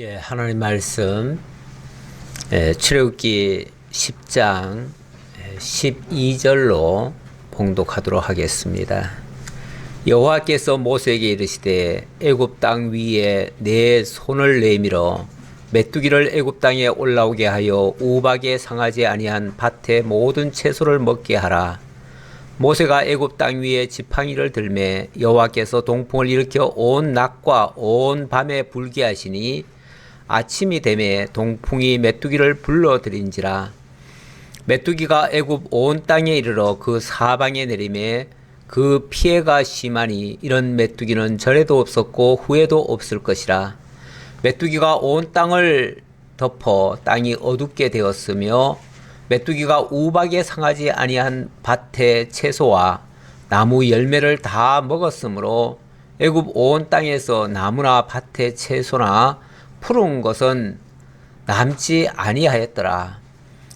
예, 하나님 말씀 출애굽기 10장 12절로 봉독하도록 하겠습니다. 여호와께서 모세에게 이르시되 애굽 땅 위에 내 손을 내밀어 메뚜기를 애굽 땅에 올라오게 하여 우박에 상하지 아니한 밭의 모든 채소를 먹게 하라. 모세가 애굽 땅 위에 지팡이를 들매 여호와께서 동풍을 일으켜 온 낮과 온 밤에 불게 하시니 아침이 되매 동풍이 메뚜기를 불러들인지라. 메뚜기가 애굽 온 땅에 이르러 그 사방에 내리매 그 피해가 심하니 이런 메뚜기는 전에도 없었고 후에도 없을 것이라. 메뚜기가 온 땅을 덮어 땅이 어둡게 되었으며 메뚜기가 우박에 상하지 아니한 밭의 채소와 나무 열매를 다 먹었으므로 애굽 온 땅에서 나무나 밭의 채소나 푸른 것은 남지 아니하였더라.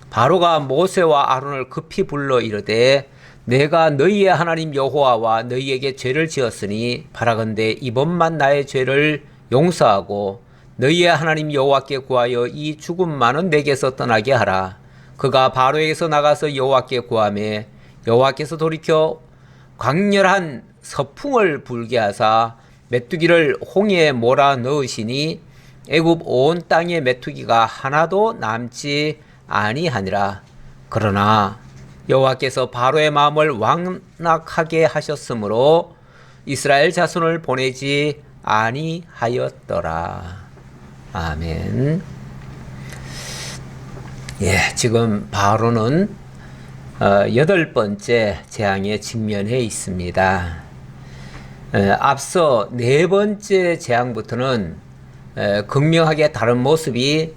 바로가 모세와 아론을 급히 불러 이르되 내가 너희의 하나님 여호와와 너희에게 죄를 지었으니 바라건대 이번만 나의 죄를 용서하고 너희의 하나님 여호와께 구하여 이 죽음만은 내게서 떠나게 하라. 그가 바로에게서 나가서 여호와께 구하매 여호와께서 돌이켜 광렬한 서풍을 불게 하사 메뚜기를 홍해에 몰아 넣으시니 애굽 온 땅에 메뚜기가 하나도 남지 아니하니라. 그러나 여호와께서 바로의 마음을 완악하게 하셨으므로 이스라엘 자손을 보내지 아니하였더라. 아멘. 예, 지금 바로는 8번째 재앙에 직면해 있습니다. 앞서 4번째 재앙부터는 극명하게 다른 모습이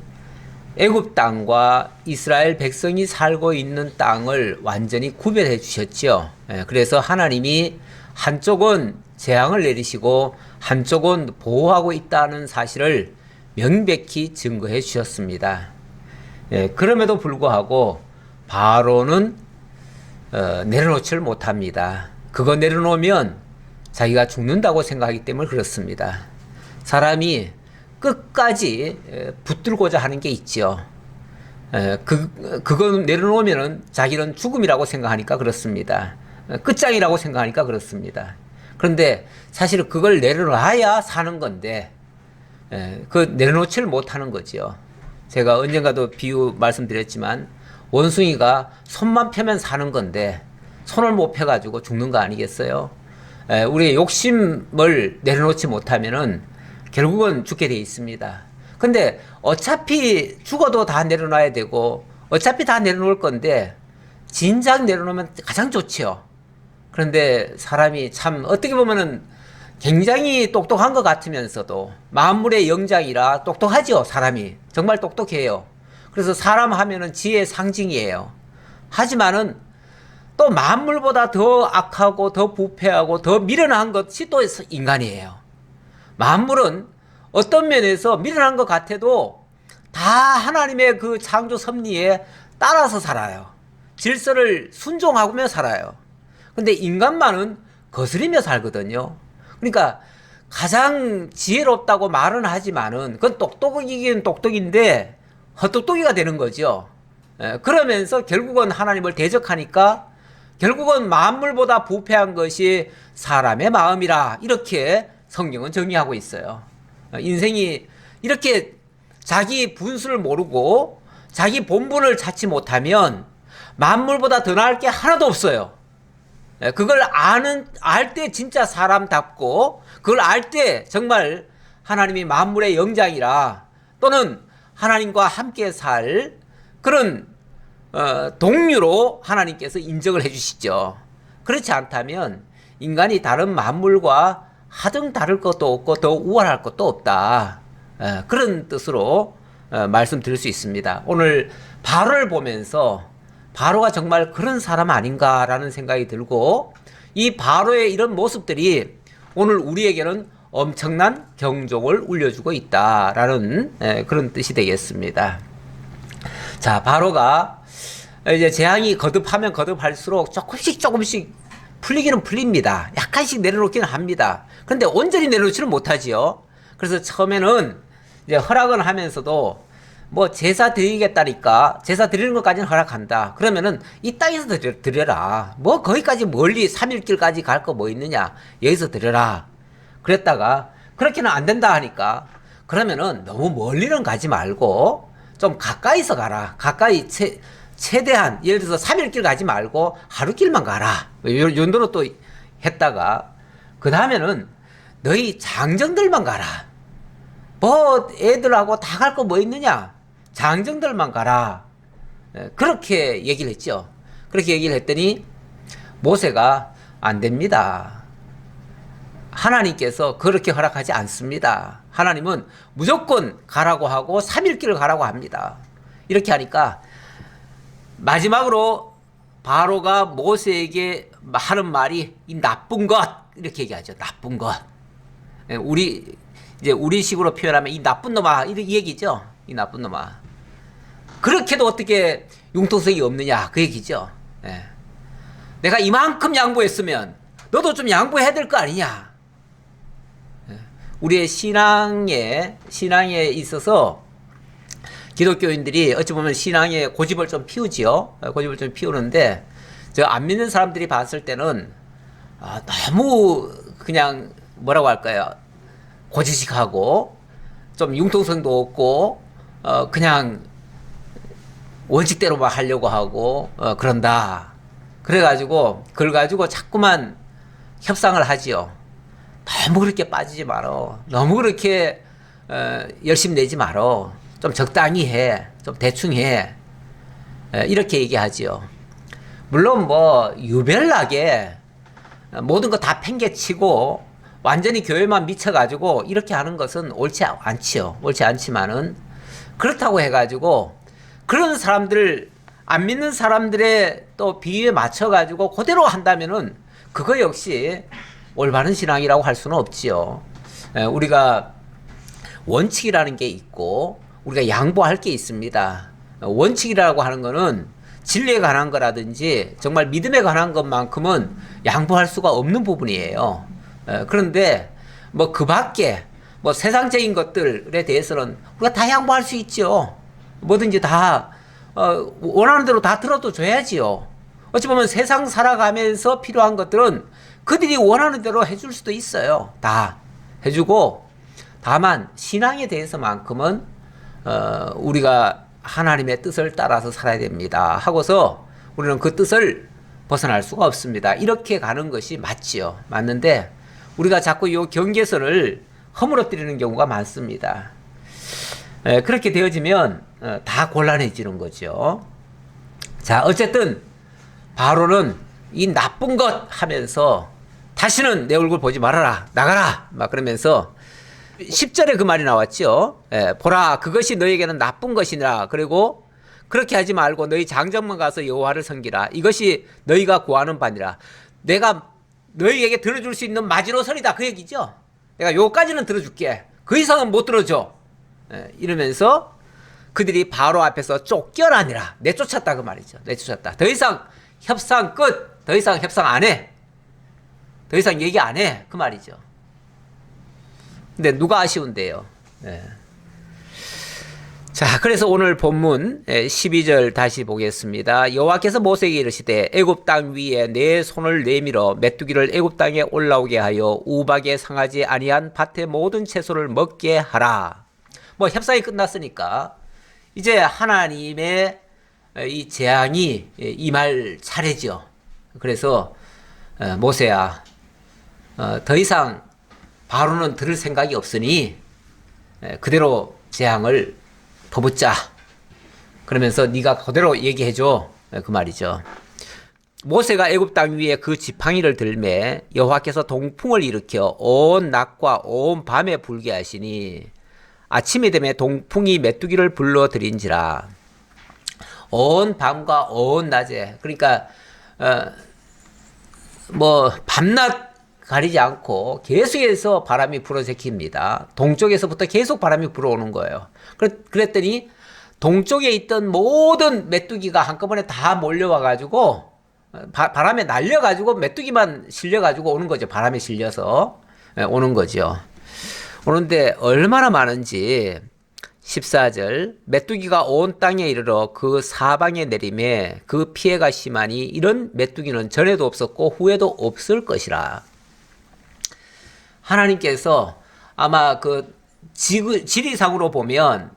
애굽 땅과 이스라엘 백성이 살고 있는 땅을 완전히 구별해 주셨죠. 그래서 하나님이 한쪽은 재앙을 내리시고 한쪽은 보호하고 있다는 사실을 명백히 증거해 주셨습니다. 그럼에도 불구하고 바로는 내려놓지를 못합니다. 그거 내려놓으면 자기가 죽는다고 생각하기 때문에 그렇습니다. 사람이 끝까지 붙들고자 하는 게 있죠. 그거 내려놓으면 자기는 죽음이라고 생각하니까 그렇습니다. 끝장이라고 생각하니까 그렇습니다. 그런데 사실 그걸 내려놔야 사는 건데 그 내려놓지를 못하는 거죠. 제가 언젠가도 비유 말씀드렸지만 원숭이가 손만 펴면 사는 건데 손을 못 펴가지고 죽는 거 아니겠어요? 우리의 욕심을 내려놓지 못하면은 결국은 죽게 돼 있습니다. 근데 어차피 죽어도 다 내려놔야 되고 어차피 다 내려놓을 건데 진작 내려놓으면 가장 좋지요. 그런데 사람이 참 어떻게 보면은 굉장히 똑똑한 것 같으면서도 만물의 영장이라 똑똑하죠. 사람이 정말 똑똑해요. 그래서 사람 하면은 지혜의 상징이에요. 하지만은 또 만물보다 더 악하고 더 부패하고 더 미련한 것이 또 인간이에요. 만물은 어떤 면에서 미련한 것 같아도 다 하나님의 그 창조 섭리에 따라서 살아요. 질서를 순종하며 살아요. 근데 인간만은 거스리며 살거든요. 그러니까 가장 지혜롭다고 말은 하지만은 그건 똑똑이긴 똑똑인데 헛똑똑이가 되는 거죠. 그러면서 결국은 하나님을 대적하니까 결국은 만물보다 부패한 것이 사람의 마음이라 이렇게 성경은 정의하고 있어요. 인생이 이렇게 자기 분수를 모르고 자기 본분을 찾지 못하면 만물보다 더 나을 게 하나도 없어요. 그걸 알 때 진짜 사람답고 그걸 알 때 정말 하나님이 만물의 영장이라 또는 하나님과 함께 살 그런 동료로 하나님께서 인정을 해주시죠. 그렇지 않다면 인간이 다른 만물과 하등 다를 것도 없고 더 우월할 것도 없다. 그런 뜻으로 말씀드릴 수 있습니다. 오늘 바로를 보면서 바로가 정말 그런 사람 아닌가라는 생각이 들고 이 바로의 이런 모습들이 오늘 우리에게는 엄청난 경종을 울려주고 있다라는 그런 뜻이 되겠습니다. 자, 바로가 이제 재앙이 거듭하면 거듭할수록 조금씩 풀리기는 풀립니다. 약간씩 내려놓기는 합니다. 그런데 온전히 내려놓지는 못하지요. 그래서 처음에는 이제 허락은 하면서도 뭐 제사 드리겠다니까 제사 드리는 것까지는 허락한다. 그러면은 이 땅에서 드려라. 뭐 거기까지 멀리 3일길까지 갈 거 뭐 있느냐. 여기서 드려라. 그랬다가 그렇게는 안 된다 하니까 그러면은 너무 멀리는 가지 말고 좀 가까이서 가라. 가까이 최대한 예를 들어서 3일길 가지 말고 하루길만 가라. 요 정도로 또 했다가 그 다음에는 너희 장정들만 가라. 뭐 애들하고 다 갈 거 뭐 있느냐. 장정들만 가라. 그렇게 얘기를 했죠. 그렇게 얘기를 했더니 모세가 안 됩니다. 하나님께서 그렇게 허락하지 않습니다. 하나님은 무조건 가라고 하고 3일길을 가라고 합니다. 이렇게 하니까 마지막으로 바로가 모세에게 하는 말이 이 나쁜 것 이렇게 얘기하죠. 나쁜 것. 우리식으로 표현하면 이 나쁜 놈아 이 얘기죠. 이 나쁜 놈아. 그렇게도 어떻게 융통성이 없느냐 그 얘기죠. 내가 이만큼 양보했으면 너도 좀 양보해야 될 거 아니냐. 우리의 신앙에 있어서 기독교인들이 어찌 보면 신앙에 고집을 좀 피우지요. 고집을 좀 피우는데 저 안 믿는 사람들이 봤을 때는 너무 그냥 뭐라고 할까요? 고지식하고 좀 융통성도 없고 그냥 원칙대로만 하려고 하고 그런다. 그래가지고 그걸 가지고 자꾸만 협상을 하지요. 너무 그렇게 빠지지 말어. 너무 그렇게 열심히 내지 말어. 좀 적당히 해. 좀 대충 해. 이렇게 얘기하지요. 물론 뭐 유별나게 모든 거 다 팽개치고 완전히 교회만 미쳐가지고 이렇게 하는 것은 옳지 않지요. 옳지 않지만은 그렇다고 해가지고 그런 사람들 안 믿는 사람들의 또 비위에 맞춰가지고 그대로 한다면은 그거 역시 올바른 신앙이라고 할 수는 없지요. 우리가 원칙이라는 게 있고 우리가 양보할 게 있습니다. 원칙이라고 하는 거는 진리에 관한 거라든지 정말 믿음에 관한 것만큼은 양보할 수가 없는 부분이에요. 그런데 뭐 그 밖에 뭐 세상적인 것들에 대해서는 우리가 다 양보할 수 있죠. 뭐든지 다 원하는 대로 다 들어도 줘야지요. 어찌 보면 세상 살아가면서 필요한 것들은 그들이 원하는 대로 해줄 수도 있어요. 다 해주고 다만 신앙에 대해서만큼은 우리가 하나님의 뜻을 따라서 살아야 됩니다 하고서 우리는 그 뜻을 벗어날 수가 없습니다. 이렇게 가는 것이 맞지요. 맞는데 우리가 자꾸 이 경계선을 허물어뜨리는 경우가 많습니다. 그렇게 되어지면 다 곤란해지는 거죠. 자, 어쨌든 바로는 이 나쁜 것 하면서 다시는 내 얼굴 보지 말아라. 나가라. 막 그러면서 10절에 그 말이 나왔죠. 보라 그것이 너에게는 나쁜 것이니라. 그리고 그렇게 하지 말고 너희 장정만 가서 여호와를 섬기라. 이것이 너희가 구하는 바니라. 내가 너희에게 들어줄 수 있는 마지노선이다. 그 얘기죠. 내가 요까지는 들어줄게. 그 이상은 못 들어줘. 이러면서 그들이 바로 앞에서 쫓겨나니라. 내쫓았다 그 말이죠. 내쫓았다. 더 이상 협상 끝. 더 이상 협상 안 해. 더 이상 얘기 안 해. 그 말이죠. 근데 누가 아쉬운데요. 자, 그래서 오늘 본문 12절 다시 보겠습니다. 여호와께서 모세에게 이르시되 애굽 땅 위에 내 손을 내밀어 메뚜기를 애굽 땅에 올라오게 하여 우박에 상하지 아니한 밭의 모든 채소를 먹게 하라. 뭐 협상이 끝났으니까 이제 하나님의 이 재앙이 임할 차례죠. 그래서 모세야 더 이상 바로는 들을 생각이 없으니 그대로 재앙을 퍼붓자. 그러면서 네가 그대로 얘기해줘. 그 말이죠. 모세가 애굽 땅 위에 그 지팡이를 들매 여호와께서 동풍을 일으켜 온 낮과 온 밤에 불게 하시니 아침이 되매 동풍이 메뚜기를 불러들인지라. 온 밤과 온 낮에 그러니까 뭐 밤낮 가리지 않고 계속해서 바람이 불어제킵니다. 동쪽에서부터 계속 바람이 불어오는 거예요. 그랬더니 동쪽에 있던 모든 메뚜기가 한꺼번에 다 몰려와가지고 바람에 날려가지고 메뚜기만 실려가지고 오는 거죠. 바람에 실려서 오는 거죠. 오는데 얼마나 많은지 14절 메뚜기가 온 땅에 이르러 그 사방에 내림에 그 피해가 심하니 이런 메뚜기는 전에도 없었고 후에도 없을 것이라. 하나님께서 아마 그 지리상으로 보면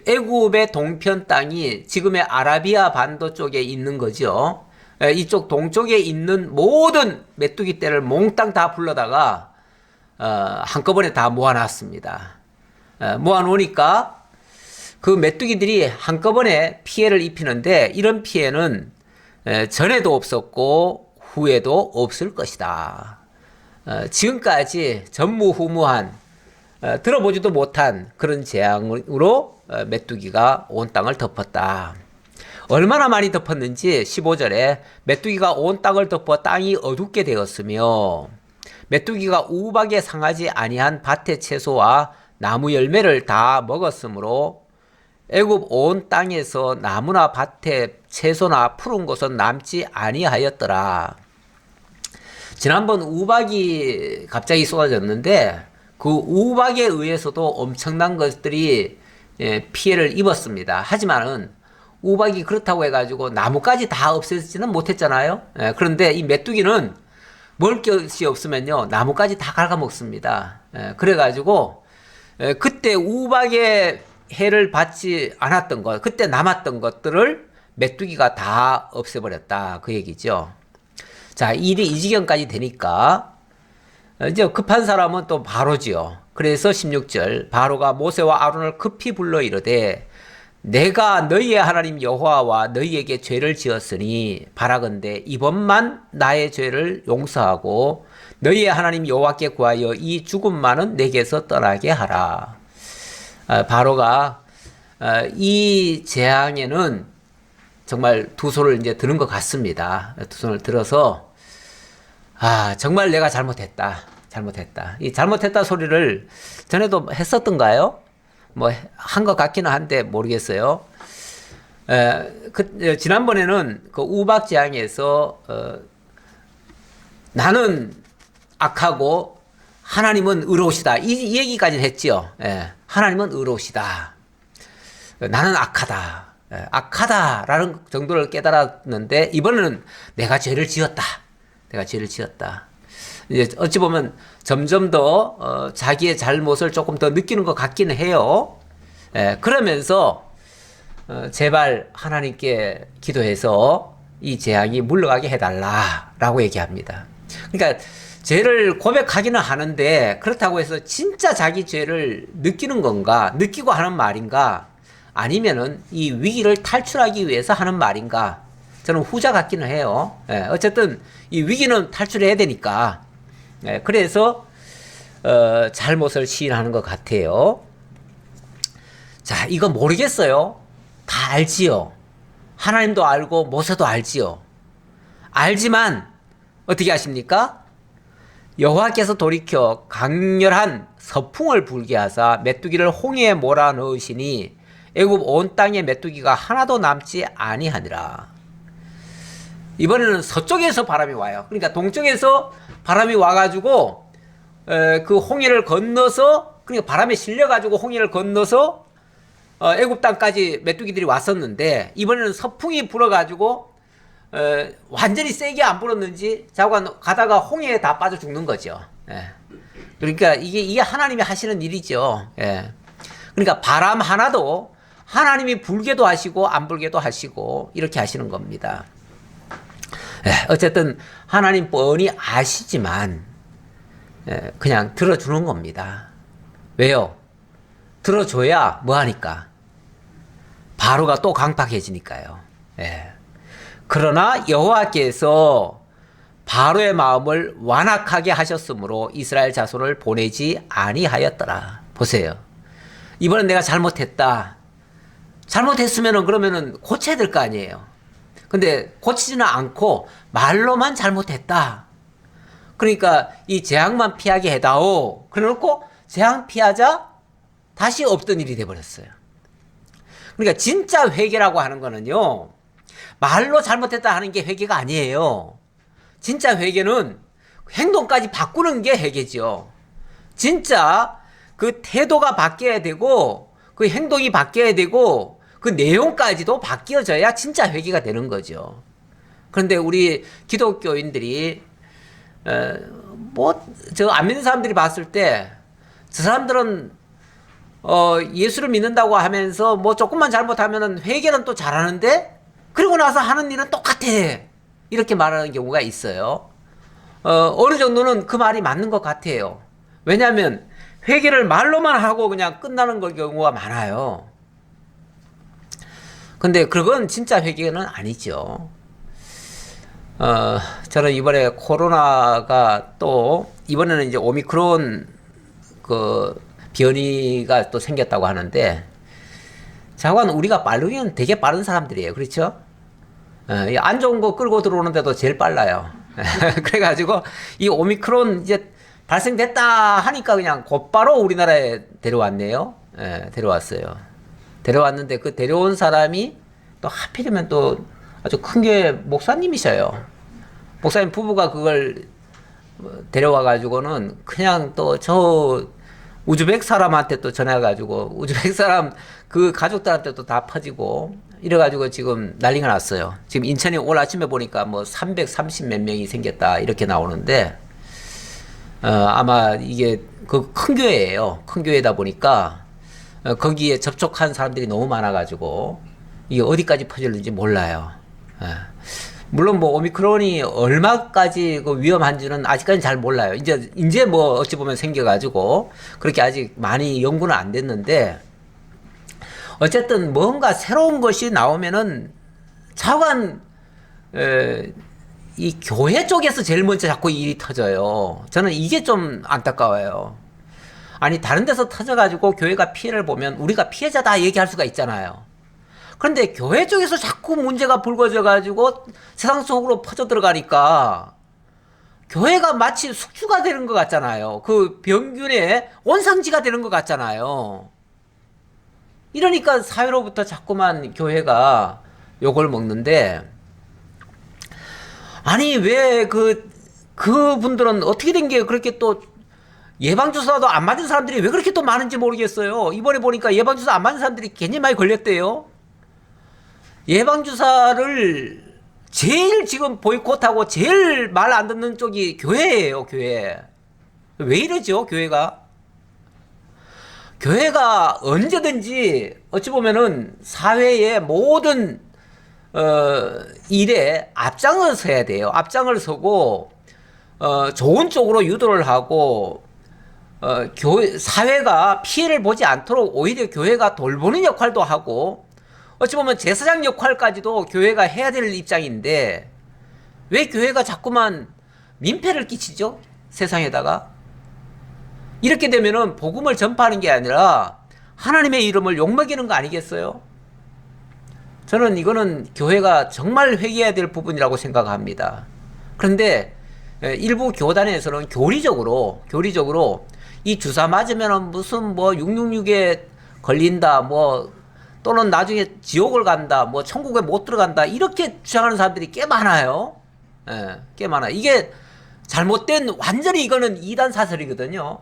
애굽의 동편 땅이 지금의 아라비아 반도 쪽에 있는 거죠. 이쪽 동쪽에 있는 모든 메뚜기 떼를 몽땅 다 불러다가 한꺼번에 다 모아놨습니다. 모아놓으니까 그 메뚜기들이 한꺼번에 피해를 입히는데 이런 피해는 전에도 없었고 후에도 없을 것이다. 지금까지 전무후무한 들어보지도 못한 그런 재앙으로 메뚜기가 온 땅을 덮었다. 얼마나 많이 덮었는지 15절에 메뚜기가 온 땅을 덮어 땅이 어둡게 되었으며 메뚜기가 우박에 상하지 아니한 밭의 채소와 나무 열매를 다 먹었으므로 애굽 온 땅에서 나무나 밭에 채소나 푸른 것은 남지 아니하였더라. 지난번 우박이 갑자기 쏟아졌는데 그 우박에 의해서도 엄청난 것들이 피해를 입었습니다. 하지만은 우박이 그렇다고 해가지고 나무까지 다 없애지는 못했잖아요. 그런데 이 메뚜기는 먹을 것이 없으면요 나무까지 다 갉아먹습니다. 그래가지고 그때 우박의 해를 받지 않았던 것, 그때 남았던 것들을 메뚜기가 다 없애버렸다 그 얘기죠. 자, 일이 이 지경까지 되니까 이제 급한 사람은 또 바로지요. 그래서 16절 바로가 모세와 아론을 급히 불러 이르되 내가 너희의 하나님 여호와와 너희에게 죄를 지었으니 바라건대 이번만 나의 죄를 용서하고 너희의 하나님 여호와께 구하여 이 죽음만은 내게서 떠나게 하라. 바로가 이 재앙에는 정말 두 손을 이제 드는 것 같습니다. 두 손을 들어서 정말 내가 잘못했다. 이 잘못했다 소리를 전에도 했었던가요? 뭐 한 것 같기는 한데 모르겠어요. 지난번에는 그 우박 재앙에서 나는 악하고 하나님은 의로우시다 이 얘기까지는 했죠. 하나님은 의로우시다. 나는 악하다. 악하다라는 정도를 깨달았는데 이번에는 내가 죄를 지었다. 이제 어찌 보면 점점 더 자기의 잘못을 조금 더 느끼는 것 같기는 해요. 그러면서 제발 하나님께 기도해서 이 재앙이 물러가게 해달라라고 얘기합니다. 그러니까 죄를 고백하기는 하는데 그렇다고 해서 진짜 자기 죄를 느끼는 건가, 느끼고 하는 말인가, 아니면은 이 위기를 탈출하기 위해서 하는 말인가? 저는 후자 같기는 해요. 어쨌든 이 위기는 탈출해야 되니까. 그래서 잘못을 시인하는 것 같아요. 자, 이거 모르겠어요. 다 알지요. 하나님도 알고 모세도 알지요. 알지만 어떻게 하십니까? 여호와께서 돌이켜 강렬한 서풍을 불게 하사 메뚜기를 홍해에 몰아 넣으시니 애굽 온 땅에 메뚜기가 하나도 남지 아니하니라. 이번에는 서쪽에서 바람이 와요. 그러니까 동쪽에서 바람이 와가지고 그 홍해를 건너서, 그러니까 바람에 실려가지고 홍해를 건너서 애굽 땅까지 메뚜기들이 왔었는데 이번에는 서풍이 불어가지고 완전히 세게 안 불었는지 가다가 홍해에 다 빠져 죽는 거죠. 그러니까 이게 하나님이 하시는 일이죠. 그러니까 바람 하나도 하나님이 불게도 하시고 안 불게도 하시고 이렇게 하시는 겁니다. 어쨌든 하나님 뻔히 아시지만 그냥 들어주는 겁니다. 왜요? 들어줘야 뭐하니까? 바로가 또 강팍해지니까요. 그러나 여호와께서 바로의 마음을 완악하게 하셨으므로 이스라엘 자손을 보내지 아니하였더라. 보세요. 이번엔 내가 잘못했다. 잘못했으면은 그러면은 고쳐야 될 거 아니에요. 근데 고치지는 않고 말로만 잘못했다. 그러니까 이 재앙만 피하게 해다오. 그래놓고 재앙 피하자 다시 없던 일이 돼버렸어요. 그러니까 진짜 회개라고 하는 거는요, 말로 잘못했다 하는 게 회개가 아니에요. 진짜 회개는 행동까지 바꾸는 게 회개죠. 진짜 그 태도가 바뀌어야 되고 그 행동이 바뀌어야 되고 그 내용까지도 바뀌어져야 진짜 회개가 되는 거죠. 그런데 우리 기독교인들이 뭐 저 안 믿는 사람들이 봤을 때 저 사람들은 예수를 믿는다고 하면서 뭐 조금만 잘못하면은 회개는 또 잘하는데 그리고 나서 하는 일은 똑같아 이렇게 말하는 경우가 있어요. 어느 정도는 그 말이 맞는 것 같아요. 왜냐하면 회개를 말로만 하고 그냥 끝나는 걸 경우가 많아요. 근데 그건 진짜 회개는 아니죠. 저는 이번에 코로나가 또 이번에는 이제 오미크론 그 변이가 또 생겼다고 하는데 자관 우리가 빠르면 되게 빠른 사람들이에요. 그렇죠? 안 좋은 거 끌고 들어오는데도 제일 빨라요. 그래가지고 이 오미크론 이제 발생됐다 하니까 그냥 곧바로 우리나라에 데려왔네요. 데려왔어요. 데려왔는데 그 데려온 사람이 또 하필이면 또 아주 큰 교회 목사님이셔요. 목사님 부부가 그걸 데려와가지고는 그냥 또 저 우즈벡 사람한테 또 전해가지고 우즈벡 사람 그 가족들한테 또 다 퍼지고 이래가지고 지금 난리가 났어요. 지금 인천에 오늘 아침에 보니까 뭐 330 몇 명이 생겼다 이렇게 나오는데 아마 이게 그 큰 교회예요. 큰 교회다 보니까 거기에 접촉한 사람들이 너무 많아가지고 이게 어디까지 퍼질는지 몰라요. 물론 뭐 오미크론이 얼마까지 그 위험한지는 아직까지는 잘 몰라요. 이제 뭐 어찌 보면 생겨가지고 그렇게 아직 많이 연구는 안 됐는데 어쨌든 뭔가 새로운 것이 나오면은 차관 이 교회 쪽에서 제일 먼저 자꾸 일이 터져요. 저는 이게 좀 안타까워요. 아니 다른 데서 터져가지고 교회가 피해를 보면 우리가 피해자다 얘기할 수가 있잖아요. 그런데 교회 쪽에서 자꾸 문제가 불거져가지고 세상 속으로 퍼져 들어가니까 교회가 마치 숙주가 되는 것 같잖아요. 그 병균의 원상지가 되는 것 같잖아요. 이러니까 사회로부터 자꾸만 교회가 욕을 먹는데 아니 왜 그분들은 어떻게 된 게 그렇게 또 예방주사도 안 맞은 사람들이 왜 그렇게 또 많은지 모르겠어요. 이번에 보니까 예방주사 안 맞은 사람들이 굉장히 많이 걸렸대요. 예방주사를 제일 지금 보이콧하고 제일 말 안 듣는 쪽이 교회예요, 교회. 왜 이러죠, 교회가? 교회가 언제든지 어찌 보면은 사회의 모든 일에 앞장을 서야 돼요. 앞장을 서고 좋은 쪽으로 유도를 하고 사회가 피해를 보지 않도록 오히려 교회가 돌보는 역할도 하고 어찌 보면 제사장 역할까지도 교회가 해야 될 입장인데 왜 교회가 자꾸만 민폐를 끼치죠? 세상에다가. 이렇게 되면은 복음을 전파하는 게 아니라 하나님의 이름을 욕먹이는 거 아니겠어요? 저는 이거는 교회가 정말 회개해야 될 부분이라고 생각합니다. 그런데 일부 교단에서는 교리적으로 이 주사 맞으면은 무슨 뭐 666에 걸린다 뭐 또는 나중에 지옥을 간다, 뭐 천국에 못 들어간다 이렇게 주장하는 사람들이 꽤 많아요. 꽤 많아. 이게 잘못된 완전히 이거는 이단 사설이거든요.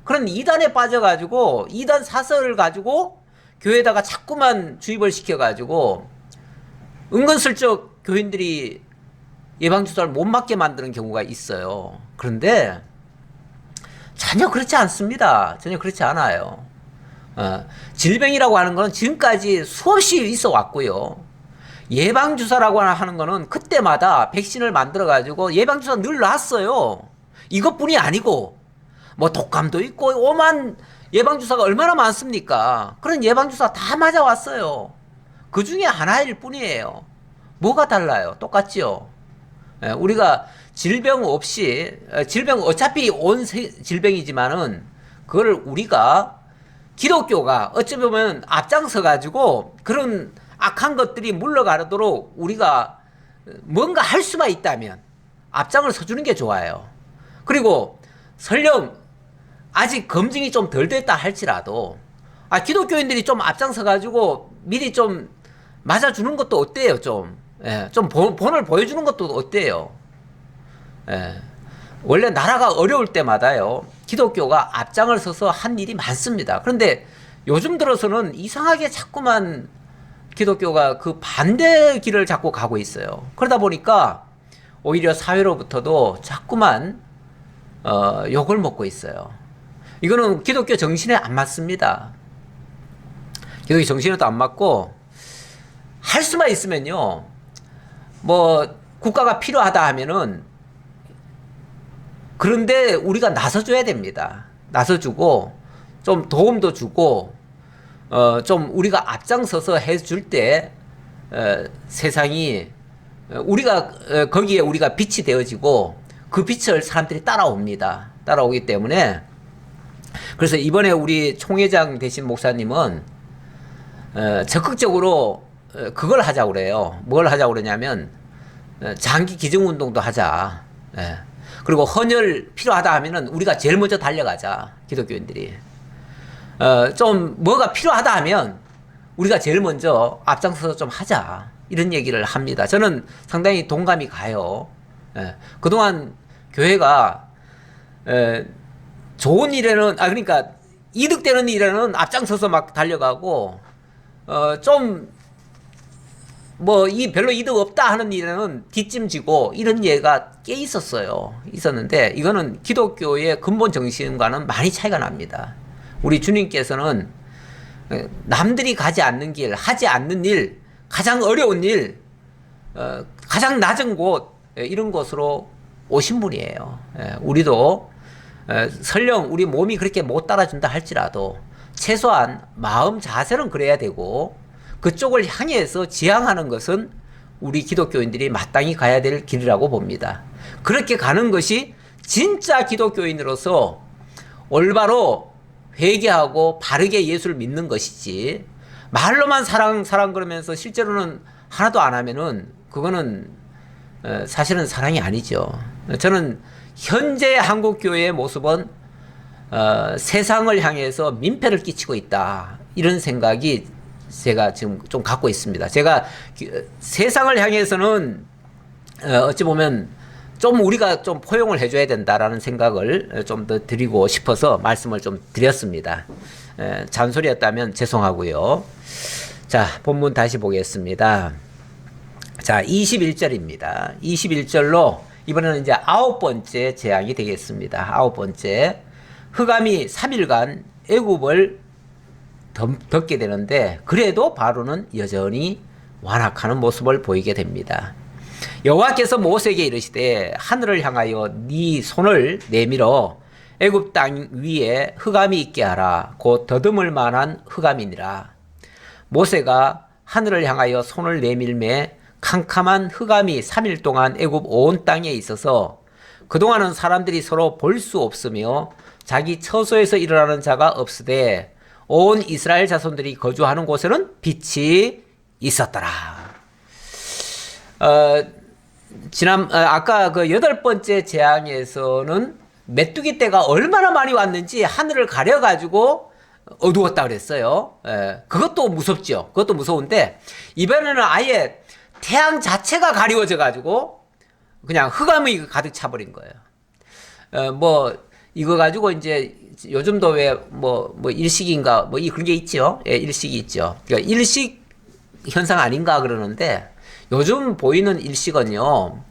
그런 이단에 빠져가지고 이단 사설을 가지고 교회에다가 자꾸만 주입을 시켜가지고 은근슬쩍 교인들이 예방주사를 못 맞게 만드는 경우가 있어요. 그런데 전혀 그렇지 않습니다. 전혀 그렇지 않아요. 질병이라고 하는 건 지금까지 수없이 있어 왔고요. 예방주사라고 하는 거는 그때마다 백신을 만들어가지고 예방주사 늘 놨어요. 이것뿐이 아니고, 뭐 독감도 있고, 오만 예방주사가 얼마나 많습니까? 그런 예방주사 다 맞아왔어요. 그 중에 하나일 뿐이에요. 뭐가 달라요? 똑같죠? 우리가 질병 없이, 질병 어차피 온 질병이지만은, 그걸 우리가 기독교가 어찌 보면 앞장서 가지고 그런 악한 것들이 물러가도록 우리가 뭔가 할 수만 있다면 앞장을 서주는 게 좋아요. 그리고 설령 아직 검증이 좀 덜 됐다 할지라도 기독교인들이 좀 앞장서 가지고 미리 좀 맞아주는 것도 어때요? 좀 본을 보여주는 것도 어때요? 원래 나라가 어려울 때마다요 기독교가 앞장을 서서 한 일이 많습니다. 그런데 요즘 들어서는 이상하게 자꾸만 기독교가 그 반대 길을 자꾸 가고 있어요. 그러다 보니까 오히려 사회로부터도 자꾸만 욕을 먹고 있어요. 이거는 기독교 정신에 안 맞습니다. 기독교 정신에도 안 맞고, 할 수만 있으면요, 뭐 국가가 필요하다 하면은, 그런데 우리가 나서줘야 됩니다. 나서주고 좀 도움도 주고 좀 우리가 앞장서서 해줄 때 세상이 우리가 거기에 우리가 빛이 되어지고 그 빛을 사람들이 따라옵니다. 따라오기 때문에, 그래서 이번에 우리 총회장 되신 목사님은 적극적으로 그걸 하자고 그래요. 뭘 하자고 그러냐면 장기 기증운동도 하자. 예. 그리고 헌혈 필요하다 하면은 우리가 제일 먼저 달려가자. 기독교인들이. 좀 뭐가 필요하다 하면 우리가 제일 먼저 앞장서서 좀 하자. 이런 얘기를 합니다. 저는 상당히 동감이 가요. 예. 그동안 교회가 좋은 일에는, 그러니까 이득되는 일에는 앞장서서 막 달려가고, 좀 뭐 이 별로 이득 없다 하는 일에는 뒷짐지고 이런 예가 꽤 있었는데, 이거는 기독교의 근본 정신과는 많이 차이가 납니다. 우리 주님께서는 남들이 가지 않는 길, 하지 않는 일, 가장 어려운 일, 가장 낮은 곳, 이런 곳으로 오신 분이에요. 우리도 설령 우리 몸이 그렇게 못 따라준다 할지라도 최소한 마음 자세는 그래야 되고, 그쪽을 향해서 지향하는 것은 우리 기독교인들이 마땅히 가야 될 길이라고 봅니다. 그렇게 가는 것이 진짜 기독교인으로서 올바로 회개하고 바르게 예수를 믿는 것이지, 말로만 사랑 그러면서 실제로는 하나도 안 하면은 그거는 사실은 사랑이 아니죠. 저는 현재 한국교회의 모습은 세상을 향해서 민폐를 끼치고 있다, 이런 생각이 제가 지금 좀 갖고 있습니다. 제가 세상을 향해서는 어찌 보면 좀 우리가 좀 포용을 해줘야 된다라는 생각을 좀 더 드리고 싶어서 말씀을 좀 드렸습니다. 잔소리였다면 죄송하고요. 자, 본문 다시 보겠습니다. 자, 21절입니다. 21절로 이번에는 이제 9번째 재앙이 되겠습니다. 9번째. 흑암이 3일간 애굽을 덮게 되는데, 그래도 바로는 여전히 완악하는 모습을 보이게 됩니다. 여호와께서 모세에게 이르시되 하늘을 향하여 네 손을 내밀어 애굽 땅 위에 흑암이 있게 하라. 곧 더듬을 만한 흑암이니라. 모세가 하늘을 향하여 손을 내밀매 캄캄한 흑암이 3일 동안 애굽 온 땅에 있어서 그동안은 사람들이 서로 볼 수 없으며 자기 처소에서 일어나는 자가 없으되 온 이스라엘 자손들이 거주하는 곳에는 빛이 있었더라. 아까 그 8번째 재앙에서는 메뚜기 떼가 얼마나 많이 왔는지 하늘을 가려가지고 어두웠다 그랬어요. 그것도 무섭죠. 그것도 무서운데, 이번에는 아예 태양 자체가 가리워져가지고 그냥 흑암이 가득 차버린 거예요. 이거 가지고 이제 요즘도 왜 일식인가 그런 게 있죠. 예, 일식이 있죠. 그러니까 일식 현상 아닌가 그러는데, 요즘 보이는 일식은요,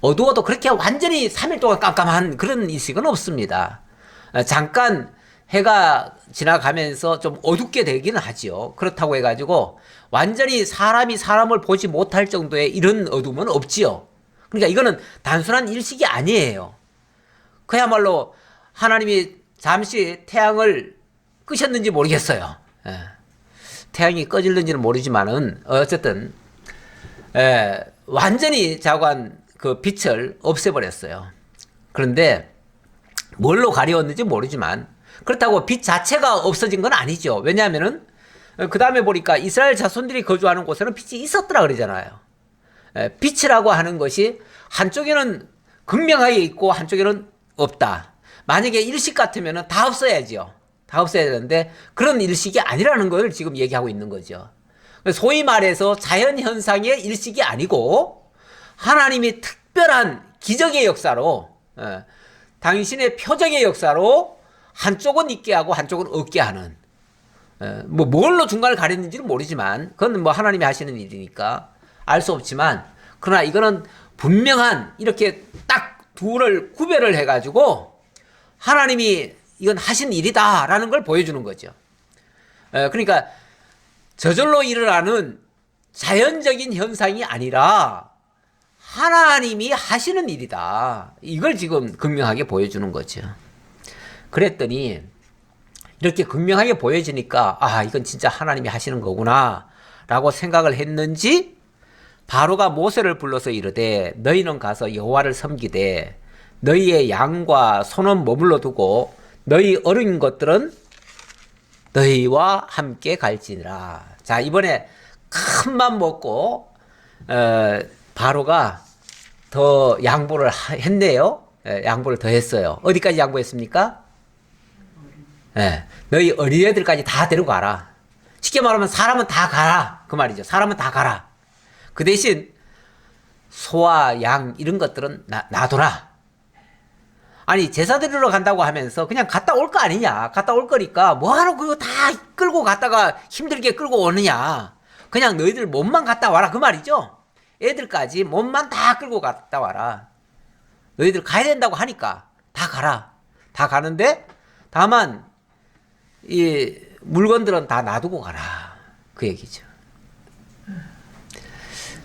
어두워도 그렇게 완전히 3일 동안 깜깜한 그런 일식은 없습니다. 잠깐 해가 지나가면서 좀 어둡게 되기는 하지요. 그렇다고 해가지고 완전히 사람이 사람을 보지 못할 정도의 이런 어둠은 없지요. 그러니까 이거는 단순한 일식이 아니에요. 그야말로 하나님이 잠시 태양을 끄셨는지 모르겠어요. 태양이 꺼질는지는 모르지만은 어쨌든 완전히 자관 그 빛을 없애버렸어요. 그런데 뭘로 가려웠는지 모르지만 그렇다고 빛 자체가 없어진 건 아니죠. 왜냐하면은 그 다음에 보니까 이스라엘 자손들이 거주하는 곳에는 빛이 있었더라 그러잖아요. 빛이라고 하는 것이 한쪽에는 극명하게 있고 한쪽에는 없다. 만약에 일식 같으면 다 없어야죠. 다 없어야 되는데 그런 일식이 아니라는 걸 지금 얘기하고 있는 거죠. 소위 말해서 자연현상의 일식이 아니고 하나님이 특별한 기적의 역사로, 당신의 표적의 역사로 한쪽은 있게 하고 한쪽은 없게 하는, 뭐 뭘로 중간을 가렸는지는 모르지만 그건 뭐 하나님이 하시는 일이니까 알 수 없지만 그러나 이거는 분명한 이렇게 딱 둘을 구별을 해가지고 하나님이 이건 하신 일이다라는 걸 보여주는 거죠. 그러니까 저절로 일어나는 자연적인 현상이 아니라 하나님이 하시는 일이다. 이걸 지금 극명하게 보여주는 거죠. 그랬더니 이렇게 극명하게 보여지니까 아 이건 진짜 하나님이 하시는 거구나 라고 생각을 했는지 바로가 모세를 불러서 이르되 너희는 가서 여호와를 섬기되 너희의 양과 소는 머물러 두고 너희 어린 것들은 너희와 함께 갈지니라. 자 이번에 큰 맘 먹고 바로가 더 양보를 했네요. 양보를 더 했어요. 어디까지 양보했습니까? 너희 어린애들까지 다 데리고 가라. 쉽게 말하면 사람은 다 가라 그 말이죠. 사람은 다 가라. 그 대신 소와 양 이런 것들은 놔둬라. 아니 제사 드리러 간다고 하면서 그냥 갔다 올 거 아니냐. 갔다 올 거니까 뭐하러 그거 다 끌고 갔다가 힘들게 끌고 오느냐. 그냥 너희들 몸만 갔다 와라 그 말이죠. 애들까지 몸만 다 끌고 갔다 와라. 너희들 가야 된다고 하니까 다 가라. 다 가는데 다만 이 물건들은 다 놔두고 가라 그 얘기죠.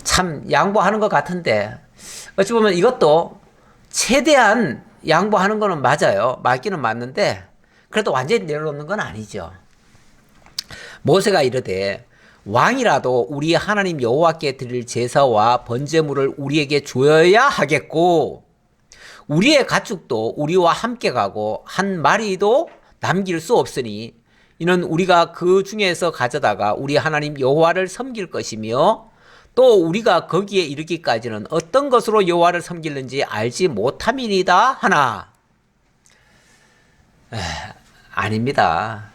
참 양보하는 것 같은데 어찌 보면 이것도 최대한 양보하는 거는 맞아요. 맞기는 맞는데 그래도 완전히 내려놓는 건 아니죠. 모세가 이르되 왕이라도 우리 하나님 여호와께 드릴 제사와 번제물을 우리에게 주어야 하겠고 우리의 가축도 우리와 함께 가고 한 마리도 남길 수 없으니 이는 우리가 그 중에서 가져다가 우리 하나님 여호와를 섬길 것이며 또 우리가 거기에 이르기까지는 어떤 것으로 여호와를 섬기는지 알지 못함이니이다 하나. 아닙니다.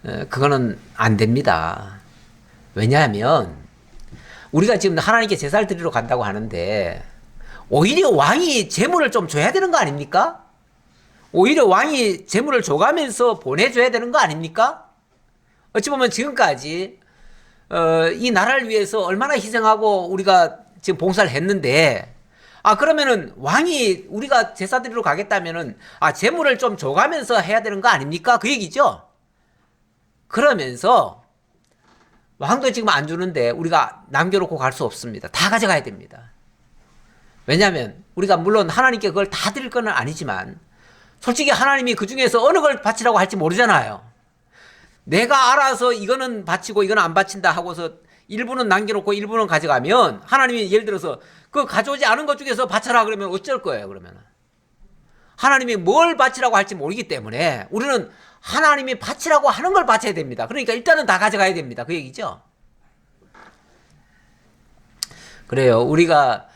그거는 안 됩니다. 왜냐하면 우리가 지금 하나님께 제사를 드리러 간다고 하는데 오히려 왕이 제물을 좀 줘야 되는 거 아닙니까? 오히려 왕이 제물을 줘가면서 보내줘야 되는 거 아닙니까? 어찌 보면 지금까지 이 나라를 위해서 얼마나 희생하고 우리가 지금 봉사를 했는데 그러면은 왕이 우리가 제사 드리러 가겠다면은 제물을 좀 줘가면서 해야 되는 거 아닙니까? 그 얘기죠. 그러면서 왕도 지금 안 주는데 우리가 남겨놓고 갈 수 없습니다. 다 가져가야 됩니다. 왜냐하면 우리가 물론 하나님께 그걸 다 드릴 건 아니지만 솔직히 하나님이 그 중에서 어느 걸 바치라고 할지 모르잖아요. 내가 알아서 이거는 바치고 이거는 안 바친다 하고서 일부는 남겨놓고 일부는 가져가면 하나님이 예를 들어서 그 가져오지 않은 것 중에서 바쳐라 그러면 어쩔 거예요. 그러면 하나님이 뭘 바치라고 할지 모르기 때문에 우리는 하나님이 바치라고 하는 걸 바쳐야 됩니다. 그러니까 일단은 다 가져가야 됩니다. 그 얘기죠. 그래요. 우리가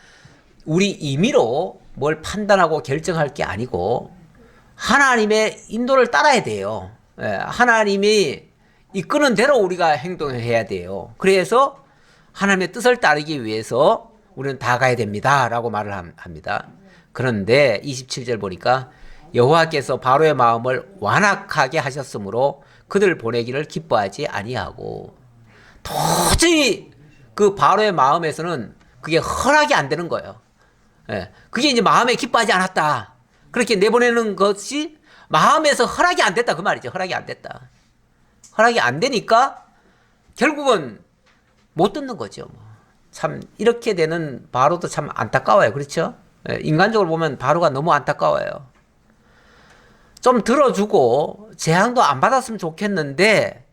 우리 임의로 뭘 판단하고 결정할 게 아니고 하나님의 인도를 따라야 돼요. 하나님이 이끄는 대로 우리가 행동을 해야 돼요. 그래서 하나님의 뜻을 따르기 위해서 우리는 다 가야 됩니다 라고 말을 합니다. 그런데 27절 보니까 여호와께서 바로의 마음을 완악하게 하셨으므로 그들 보내기를 기뻐하지 아니하고 도저히 그 바로의 마음에서는 그게 허락이 안 되는 거예요. 그게 이제 마음에 기뻐하지 않았다. 그렇게 내보내는 것이 마음에서 허락이 안 됐다 그 말이죠. 허락이 안 됐다. 허락이 안 되니까 결국은 못 듣는 거죠. 참 이렇게 되는 바로도 참 안타까워요. 그렇죠? 인간적으로 보면 바로가 너무 안타까워요. 좀 들어주고 재앙도 안 받았으면 좋겠는데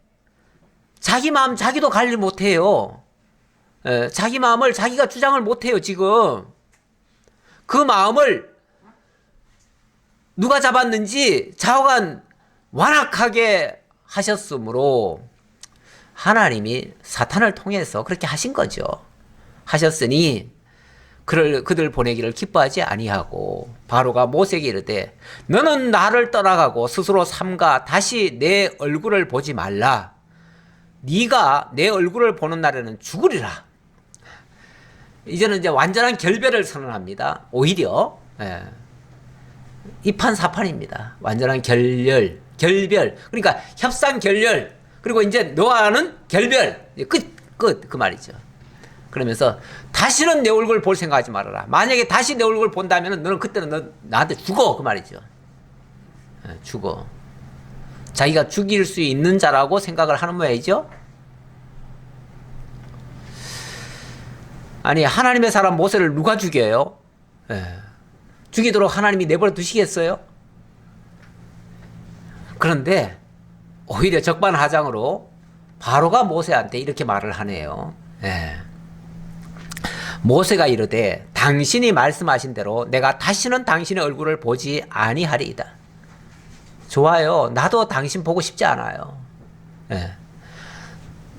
자기 마음 자기도 관리 못해요. 자기 마음을 자기가 주장을 못해요. 지금 그 마음을 누가 잡았는지 좌우간 완악하게 하셨으므로 하나님이 사탄을 통해서 그렇게 하신 거죠. 하셨으니 그들 보내기를 기뻐하지 아니하고 바로가 모세에게 이르되 너는 나를 떠나가고 스스로 삼가 다시 내 얼굴을 보지 말라. 네가 내 얼굴을 보는 날에는 죽으리라. 이제는 이제 완전한 결별을 선언합니다. 오히려 이판사판입니다. 완전한 결별. 그러니까 협상 결렬. 그리고 이제 너와는 결별. 끝. 그 말이죠. 그러면서 다시는 내 얼굴 볼 생각하지 말아라. 만약에 다시 내 얼굴 본다면 너는 그때는 너 나한테 죽어. 그 말이죠. 죽어. 자기가 죽일 수 있는 자라고 생각을 하는 모양이죠. 아니 하나님의 사람 모세를 누가 죽여요? 죽이도록 하나님이 내버려 두시겠어요? 그런데 오히려 적반하장으로 바로가 모세한테 이렇게 말을 하네요. 모세가 이르되 당신이 말씀하신 대로 내가 다시는 당신의 얼굴을 보지 아니하리이다. 좋아요. 나도 당신 보고 싶지 않아요.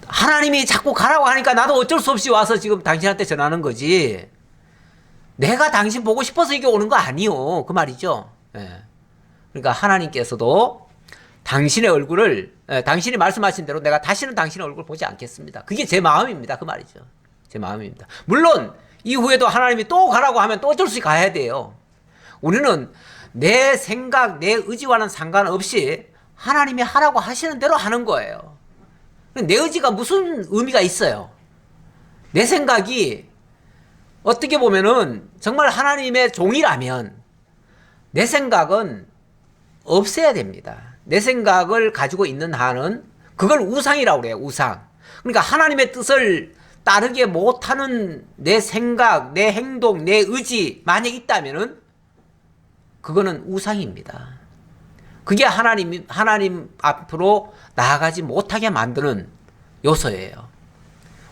하나님이 자꾸 가라고 하니까 나도 어쩔 수 없이 와서 지금 당신한테 전하는 거지. 내가 당신 보고 싶어서 이게 오는 거 아니요. 그 말이죠. 그러니까 하나님께서도 당신의 얼굴을 당신이 말씀하신 대로 내가 다시는 당신의 얼굴을 보지 않겠습니다. 그게 제 마음입니다. 그 말이죠. 제 마음입니다. 물론 이후에도 하나님이 또 가라고 하면 또 어쩔 수 없이 가야 돼요. 우리는 내 생각, 내 의지와는 상관없이 하나님이 하라고 하시는 대로 하는 거예요. 내 의지가 무슨 의미가 있어요? 내 생각이 어떻게 보면은 정말 하나님의 종이라면 내 생각은 없애야 됩니다. 내 생각을 가지고 있는 한은 그걸 우상이라고 그래요. 우상. 그러니까 하나님의 뜻을 따르게 못하는 내 생각, 내 행동, 내 의지 만약 있다면은 그거는 우상입니다. 그게 하나님 앞으로 나아가지 못하게 만드는 요소예요.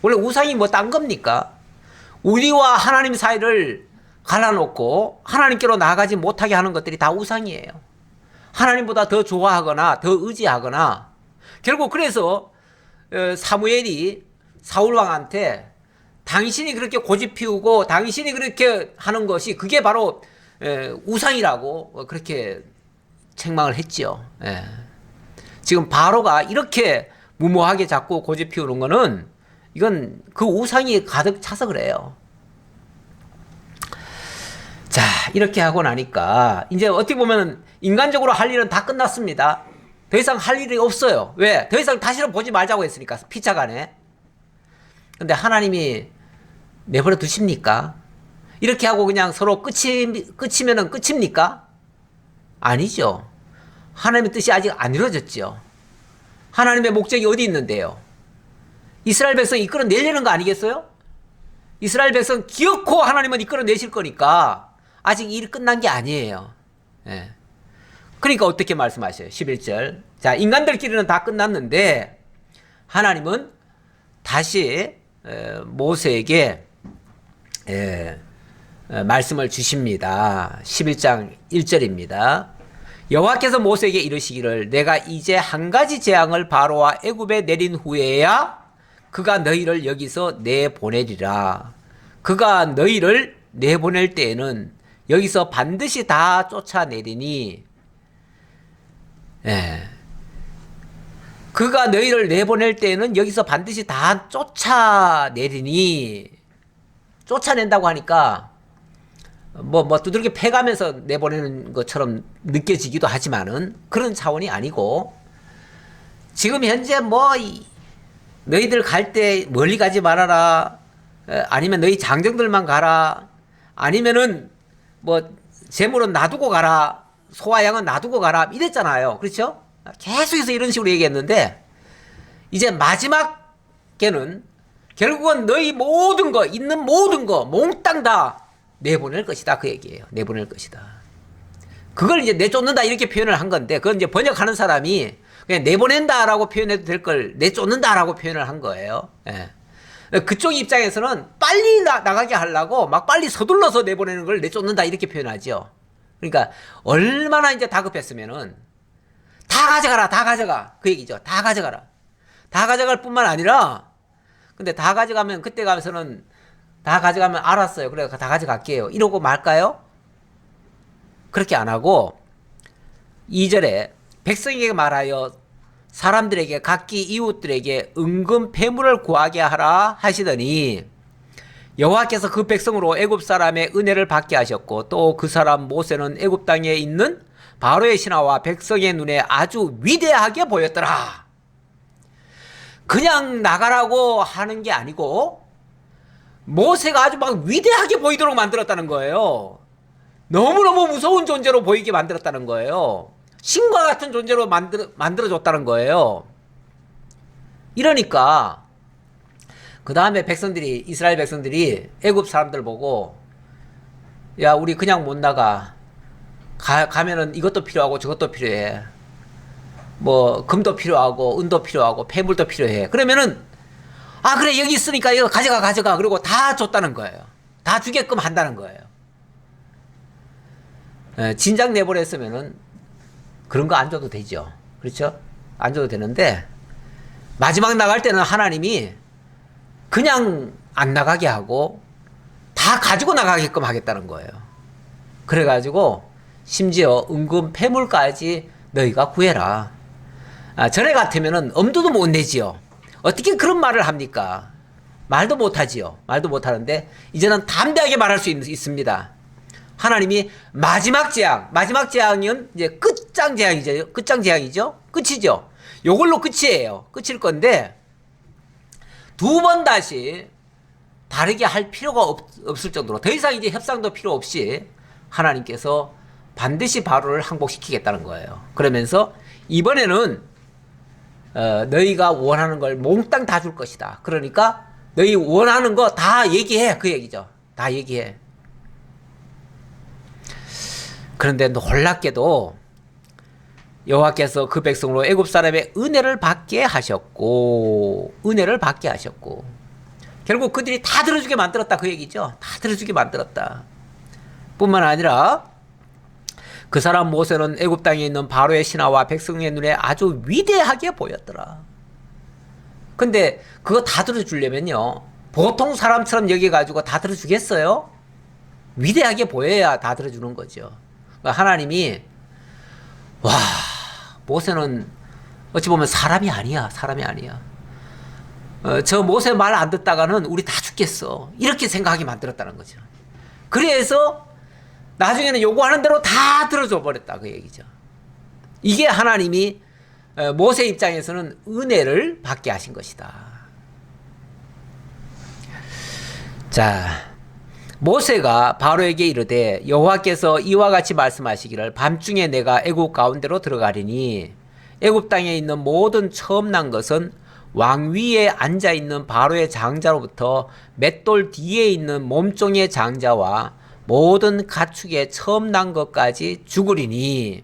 원래 우상이 뭐 딴 겁니까? 우리와 하나님 사이를 갈라놓고 하나님께로 나아가지 못하게 하는 것들이 다 우상이에요. 하나님보다 더 좋아하거나 더 의지하거나 결국 그래서 사무엘이 사울왕한테 당신이 그렇게 고집 피우고 당신이 그렇게 하는 것이 그게 바로 우상이라고 그렇게 책망을 했지요. 지금 바로가 이렇게 무모하게 자꾸 고집 피우는 거는 이건 그 우상이 가득 차서 그래요. 자, 이렇게 하고 나니까 이제 어떻게 보면 인간적으로 할 일은 다 끝났습니다. 더 이상 할 일이 없어요. 왜? 더 이상 다시는 보지 말자고 했으니까 피차간에. 근데 하나님이 내버려 두십니까? 이렇게 하고 그냥 서로 끝이면은 끝입니까? 아니죠. 하나님의 뜻이 아직 안 이루어졌죠. 하나님의 목적이 어디 있는데요? 이스라엘 백성 이끌어내려는 거 아니겠어요? 이스라엘 백성 기어코 하나님은 이끌어내실 거니까 아직 일이 끝난 게 아니에요. 그러니까 어떻게 말씀하셔요? 11절. 자, 인간들끼리는 다 끝났는데 하나님은 다시 모세에게 말씀을 주십니다. 11장 1절입니다. 여호와께서 모세에게 이르시기를 내가 이제 한 가지 재앙을 바로와 애굽에 내린 후에야 그가 너희를 여기서 내보내리라. 그가 너희를 내보낼 때에는 여기서 반드시 다 쫓아내리니 그가 너희를 내보낼 때에는 여기서 반드시 다 쫓아내리니 쫓아낸다고 하니까 뭐 두들겨 패가면서 내보내는 것처럼 느껴지기도 하지만은 그런 차원이 아니고 지금 현재 너희들 갈 때 멀리 가지 말아라. 아니면 너희 장정들만 가라. 아니면은 재물은 놔두고 가라. 소와 양은 놔두고 가라. 이랬잖아요. 그렇죠? 계속해서 이런 식으로 얘기했는데 이제 마지막에는 결국은 너희 모든 거 있는 모든 거 몽땅 다 내보낼 것이다. 그 얘기예요. 내보낼 것이다. 그걸 이제 내쫓는다 이렇게 표현을 한 건데 그건 이제 번역하는 사람이 그냥 내보낸다라고 표현해도 될 걸 내쫓는다라고 표현을 한 거예요. 그쪽 입장에서는 빨리 나가게 하려고 막 빨리 서둘러서 내보내는 걸 내쫓는다 이렇게 표현하죠. 그러니까 얼마나 이제 다급했으면은 다 가져가라, 다 가져가. 그 얘기죠. 다 가져가라. 다 가져갈 뿐만 아니라 근데 다 가져가면 그때 가면서는 다 가져가면 알았어요. 그래 다 가져갈게요. 이러고 말까요? 그렇게 안 하고 2절에 백성에게 말하여 사람들에게 각기 이웃들에게 은금 패물을 구하게 하라 하시더니 여호와께서 그 백성으로 애굽 사람의 은혜를 받게 하셨고 또 그 사람 모세는 애굽 땅에 있는 바로의 신하와 백성의 눈에 아주 위대하게 보였더라. 그냥 나가라고 하는 게 아니고 모세가 아주 막 위대하게 보이도록 만들었다는 거예요. 너무너무 무서운 존재로 보이게 만들었다는 거예요. 신과 같은 존재로 만들어줬다는 거예요. 이러니까 그 다음에 백성들이, 이스라엘 백성들이 애굽 사람들 보고, 야, 우리 그냥 못 나가. 가면은 이것도 필요하고 저것도 필요해. 뭐 금도 필요하고 은도 필요하고 폐물도 필요해. 그러면은 아, 그래, 여기 있으니까 이거 가져가. 그리고 다 줬다는 거예요. 다 주게끔 한다는 거예요. 진작 내보냈으면은 그런 거 안 줘도 되죠. 그렇죠? 안 줘도 되는데 마지막 나갈 때는 하나님이 그냥 안 나가게 하고 다 가지고 나가게끔 하겠다는 거예요. 그래가지고 심지어 은금 폐물까지 너희가 구해라. 전에 같으면은 엄두도 못 내지요. 어떻게 그런 말을 합니까? 말도 못하지요. 말도 못하는데 이제는 담대하게 말할 수 있습니다. 하나님이 마지막 재앙은 이제 끝장재앙이죠. 끝이죠. 요걸로 끝이에요. 끝일 건데 두 번 다시 다르게 할 필요가 없을 정도로 더 이상 이제 협상도 필요 없이 하나님께서 반드시 바로를 항복시키겠다는 거예요. 그러면서 이번에는 너희가 원하는 걸 몽땅 다 줄 것이다. 그러니까 너희 원하는 거 다 얘기해. 그 얘기죠. 다 얘기해. 그런데 놀랍게도 여호와께서 그 백성으로 애굽 사람의 은혜를 받게 하셨고 결국 그들이 다 들어주게 만들었다. 그 얘기죠. 다 들어주게 만들었다. 뿐만 아니라 그 사람 모세는 애굽 땅에 있는 바로의 신하와 백성의 눈에 아주 위대하게 보였더라. 근데 그거 다 들어주려면요, 보통 사람처럼 여겨가지고 다 들어주겠어요? 위대하게 보여야 다 들어주는 거죠. 그러니까 하나님이 와, 모세는 어찌 보면 사람이 아니야. 저 모세 말 안 듣다가는 우리 다 죽겠어. 이렇게 생각하게 만들었다는 거죠. 그래서 나중에는 요구하는 대로 다 들어줘 버렸다. 그 얘기죠. 이게 하나님이 모세 입장에서는 은혜를 받게 하신 것이다. 자, 모세가 바로에게 이르되 여호와께서 이와 같이 말씀하시기를 밤중에 내가 애굽 가운데로 들어가리니 애굽 땅에 있는 모든 처음 난 것은 왕 위에 앉아 있는 바로의 장자로부터 맷돌 뒤에 있는 몸종의 장자와 모든 가축의 처음 난 것까지 죽으리니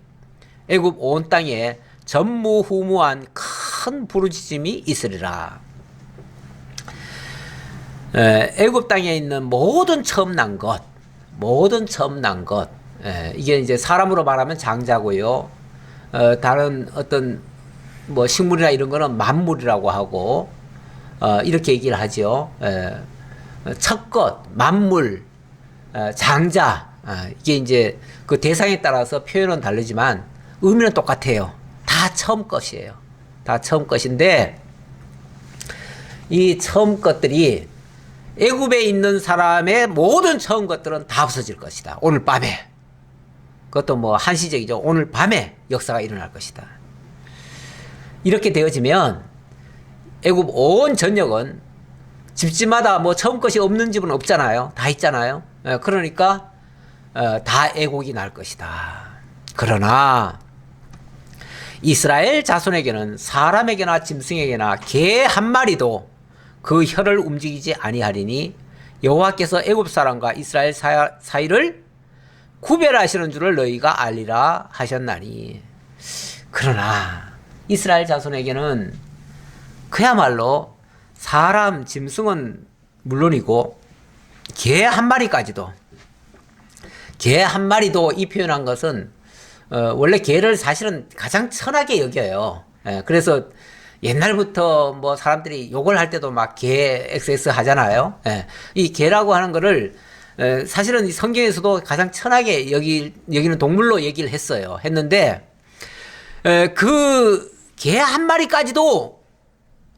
애굽 온 땅에 전무후무한 큰 부르짖음이 있으리라. 애굽 땅에 있는 모든 처음 난 것, 이게 이제 사람으로 말하면 장자고요. 다른 어떤 뭐 식물이나 이런 거는 만물이라고 하고, 이렇게 얘기를 하죠. 첫 것, 만물, 장자, 이게 이제 그 대상에 따라서 표현은 다르지만 의미는 똑같아요. 다 처음 것이에요. 다 처음 것인데 이 처음 것들이 애굽에 있는 사람의 모든 처음 것들은 다 없어질 것이다. 오늘 밤에. 그것도 뭐 한시적이죠. 오늘 밤에 역사가 일어날 것이다. 이렇게 되어지면 애굽 온 전역은 집집마다 뭐 처음 것이 없는 집은 없잖아요. 다 있잖아요. 그러니까 다 애곡이 날 것이다. 그러나 이스라엘 자손에게는 사람에게나 짐승에게나 개 한 마리도 그 혀를 움직이지 아니하리니 여호와께서 애굽 사람과 이스라엘 사이를 구별하시는 줄을 너희가 알리라 하셨나니. 그러나 이스라엘 자손에게는 그야말로 사람, 짐승은 물론이고 개 한 마리까지도, 개 한 마리도 이 표현한 것은 원래 개를 사실은 가장 천하게 여겨요. 그래서 옛날부터 뭐 사람들이 욕을 할 때도 막 개 XS 하잖아요. 이 개라고 하는 거를 사실은 이 성경에서도 가장 천하게 여기는 동물로 얘기를 했는데 그 개 한 마리까지도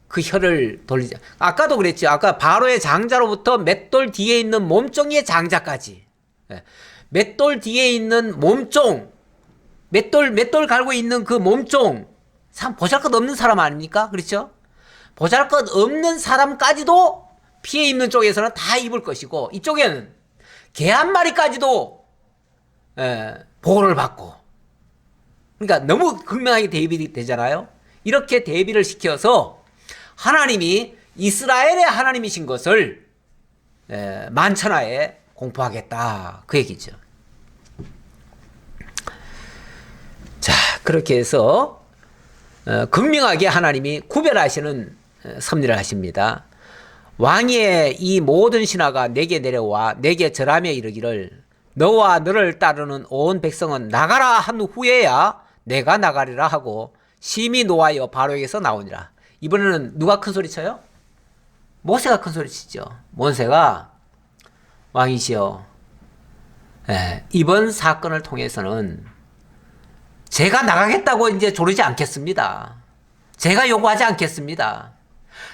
그 혀를 돌리지. 아까도 그랬죠. 아까 바로의 장자로부터 맷돌 뒤에 있는 몸종의 장자까지. 맷돌 뒤에 있는 몸종, 맷돌 갈고 있는 그 몸종, 참 보잘것없는 사람 아닙니까? 그렇죠? 보잘것없는 사람까지도 피해 입는 쪽에서는 다 입을 것이고, 이쪽에는 개 한 마리까지도 보호를 받고, 그러니까 너무 극명하게 대비이 되잖아요. 이렇게 대비를 시켜서 하나님이 이스라엘의 하나님이신 것을 만천하에 공포하겠다, 그 얘기죠. 자, 그렇게 해서 극명하게 하나님이 구별하시는 섭리를 하십니다. 왕의 이 모든 신하가 내게 내려와 내게 절하며 이르기를 너와 너를 따르는 온 백성은 나가라 한 후에야 내가 나가리라 하고 심히 노하여 바로에게서 나오니라. 이번에는 누가 큰 소리 쳐요? 모세가 큰 소리 치죠. 모세가 왕이시여, 이번 사건을 통해서는 제가 나가겠다고 이제 조르지 않겠습니다. 제가 요구하지 않겠습니다.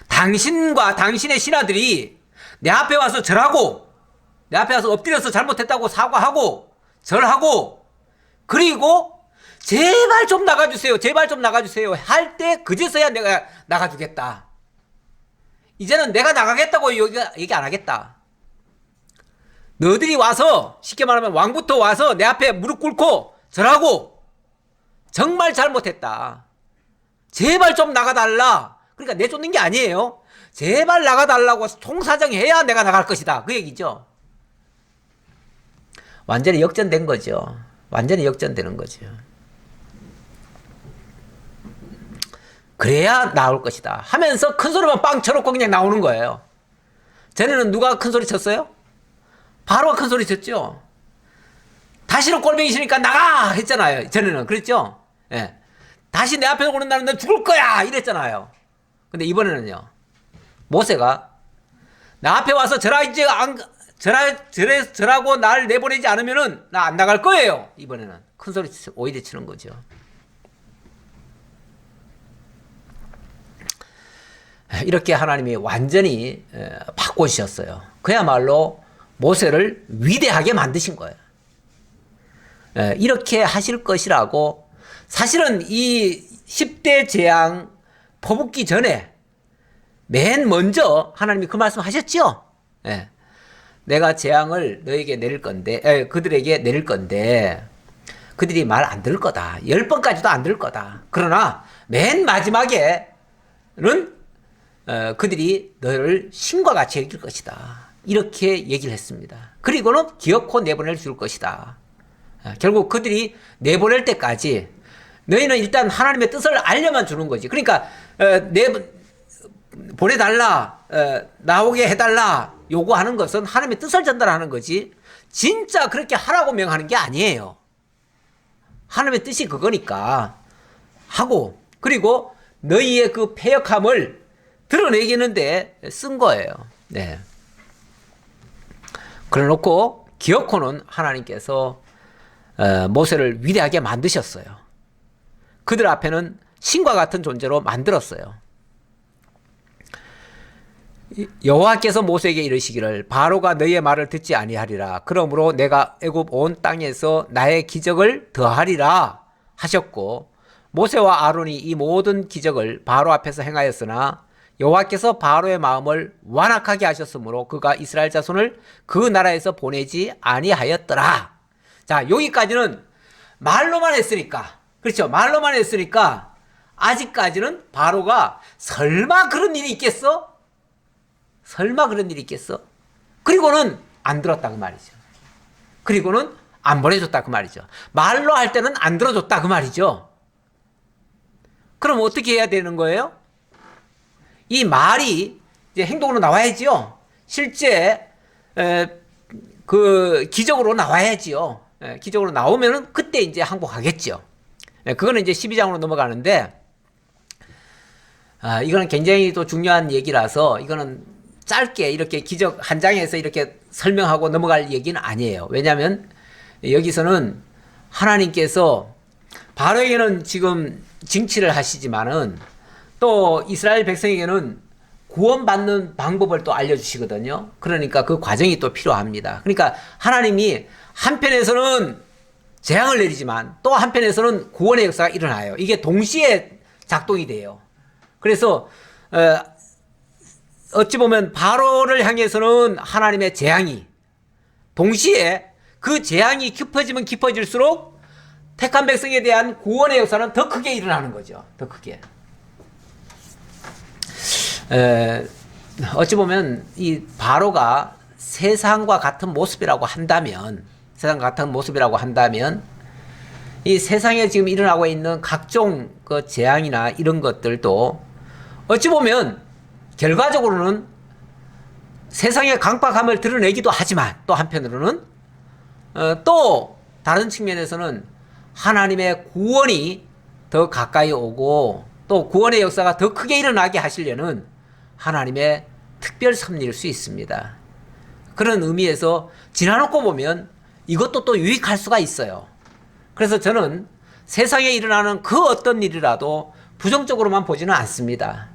당신과 당신의 신하들이 내 앞에 와서 절하고, 내 앞에 와서 엎드려서 잘못했다고 사과하고, 절하고, 그리고 제발 좀 나가주세요, 제발 좀 나가주세요 할 때 그제서야 내가 나가주겠다. 이제는 내가 나가겠다고 얘기 안 하겠다. 너들이 와서, 쉽게 말하면 왕부터 와서 내 앞에 무릎 꿇고 절하고 정말 잘못했다, 제발 좀 나가달라. 그러니까 내쫓는 게 아니에요. 제발 나가달라고 통사정해야 내가 나갈 것이다, 그 얘기죠. 완전히 역전된 거죠. 완전히 역전되는 거죠. 그래야 나올 것이다 하면서 큰 소리만 빵 쳐놓고 그냥 나오는 거예요. 전에는 누가 큰 소리 쳤어요? 바로가 큰 소리 쳤죠. 다시는 꼴뱅이 싫으니까 나가 했잖아요. 전에는 그랬죠. 예. 다시 내 앞에서 오는 날은 넌 죽을 거야 이랬잖아요. 근데 이번에는요, 모세가 나 앞에 와서 절하고 날 내보내지 않으면은 나 안 나갈 거예요. 이번에는 큰 소리 오히려 치는 거죠. 이렇게 하나님이 완전히 바꿔주셨어요. 그야말로 모세를 위대하게 만드신 거예요. 이렇게 하실 것이라고, 사실은 이 10대 재앙 퍼붓기 전에 맨 먼저 하나님이 그 말씀 하셨죠. 내가 재앙을 너에게 내릴 건데, 그들에게 내릴 건데 그들이 말 안 들을 거다. 10번까지도 안 들을 거다. 그러나 맨 마지막에는 그들이 너를 신과 같이 여길 것이다. 이렇게 얘기를 했습니다. 그리고는 기어코 내보낼 줄 것이다. 결국 그들이 내보낼 때까지 너희는 일단 하나님의 뜻을 알려만 주는 거지. 그러니까 보내달라, 나오게 해달라 요구하는 것은 하나님의 뜻을 전달하는 거지, 진짜 그렇게 하라고 명하는 게 아니에요. 하나님의 뜻이 그거니까 하고, 그리고 너희의 그 패역함을 드러내겠는데 쓴 거예요. 네. 그래놓고 기어코는 하나님께서 모세를 위대하게 만드셨어요. 그들 앞에는 신과 같은 존재로 만들었어요. 여호와께서 모세에게 이르시기를 바로가 너희의 말을 듣지 아니하리라. 그러므로 내가 애굽 온 땅에서 나의 기적을 더하리라 하셨고, 모세와 아론이 이 모든 기적을 바로 앞에서 행하였으나 여호와께서 바로의 마음을 완악하게 하셨으므로 그가 이스라엘 자손을 그 나라에서 보내지 아니하였더라. 자, 여기까지는 말로만 했으니까, 그렇죠, 말로만 했으니까 아직까지는 바로가 설마 그런 일이 있겠어? 설마 그런 일이 있겠어? 그리고는 안 들었다 그 말이죠. 그리고는 안 보내줬다 그 말이죠. 말로 할 때는 안 들어줬다 그 말이죠. 그럼 어떻게 해야 되는 거예요? 이 말이 이제 행동으로 나와야지요. 실제 그 기적으로 나와야지요. 기적으로 나오면은 그때 이제 항복하겠죠. 그거는 이제 12장으로 넘어가는데, 이거는 굉장히 또 중요한 얘기라서 이거는 짧게 이렇게 기적 한 장에서 이렇게 설명하고 넘어갈 얘기는 아니에요. 왜냐하면 여기서는 하나님께서 바로에게는 지금 징치를 하시지만은 또 이스라엘 백성에게는 구원받는 방법을 또 알려주시거든요. 그러니까 그 과정이 또 필요합니다. 그러니까 하나님이 한편에서는 재앙을 내리지만 또 한편에서는 구원의 역사가 일어나요. 이게 동시에 작동이 돼요. 그래서 어찌 보면 바로를 향해서는 하나님의 재앙이, 동시에 그 재앙이 깊어지면 깊어질수록 택한 백성에 대한 구원의 역사는 더 크게 일어나는 거죠. 더 크게. 어찌 보면 이 바로가 세상과 같은 모습이라고 한다면, 이 세상에 지금 일어나고 있는 각종 그 재앙이나 이런 것들도 어찌 보면 결과적으로는 세상의 강박함을 드러내기도 하지만, 또 한편으로는 또 다른 측면에서는 하나님의 구원이 더 가까이 오고 또 구원의 역사가 더 크게 일어나게 하시려는 하나님의 특별 섭리일 수 있습니다. 그런 의미에서 지나놓고 보면 이것도 또 유익할 수가 있어요. 그래서 저는 세상에 일어나는 그 어떤 일이라도 부정적으로만 보지는 않습니다.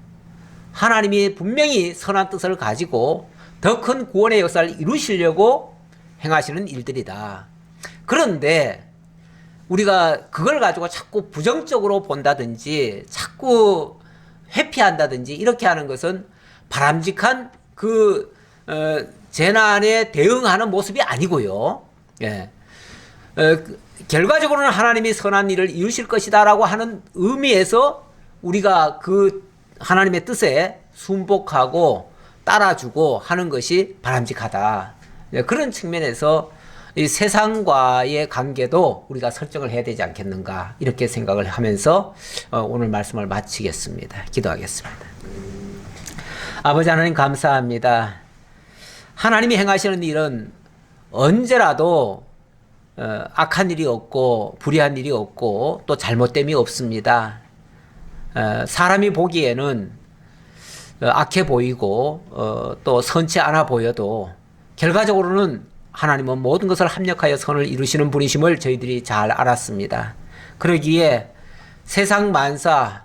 하나님이 분명히 선한 뜻을 가지고 더 큰 구원의 역사를 이루시려고 행하시는 일들이다. 그런데 우리가 그걸 가지고 자꾸 부정적으로 본다든지 자꾸 회피한다든지 이렇게 하는 것은 바람직한 그 재난에 대응하는 모습이 아니고요. 예. 결과적으로는 하나님이 선한 일을 이루실 것이다라고 하는 의미에서 우리가 그 하나님의 뜻에 순복하고 따라주고 하는 것이 바람직하다. 그런 측면에서 이 세상과의 관계도 우리가 설정을 해야 되지 않겠는가, 이렇게 생각을 하면서 오늘 말씀을 마치겠습니다. 기도하겠습니다. 아버지 하나님 감사합니다. 하나님이 행하시는 일은 언제라도 악한 일이 없고 불의한 일이 없고 또 잘못됨이 없습니다. 사람이 보기에는 악해 보이고 또 선치 않아 보여도 결과적으로는 하나님은 모든 것을 합력하여 선을 이루시는 분이심을 저희들이 잘 알았습니다. 그러기에 세상 만사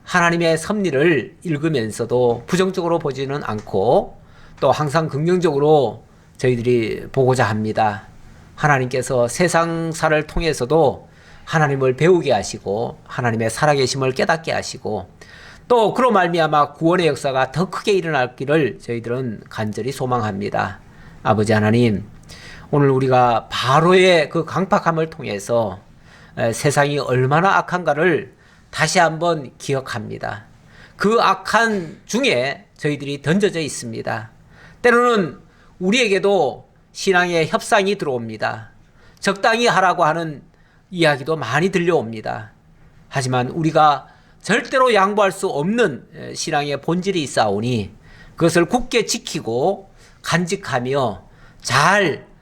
하나님의 섭리를 읽으면서도 부정적으로 보지는 않고 또 항상 긍정적으로 저희들이 보고자 합니다. 하나님께서 세상사를 통해서도 하나님을 배우게 하시고 하나님의 살아계심을 깨닫게 하시고 또 그로 말미암아 구원의 역사가 더 크게 일어나기를 저희들은 간절히 소망합니다. 아버지 하나님, 오늘 우리가 바로의 그 강팍함을 통해서 세상이 얼마나 악한가를 다시 한번 기억합니다. 그 악한 중에 저희들이 던져져 있습니다. 때로는 우리에게도 신앙의 협상이 들어옵니다. 적당히 하라고 하는 이야기도 많이 들려옵니다. 하지만 우리가 절대로 양보할 수 없는 신앙의 본질이 있사오니 그것을 굳게 지키고 간직하며 잘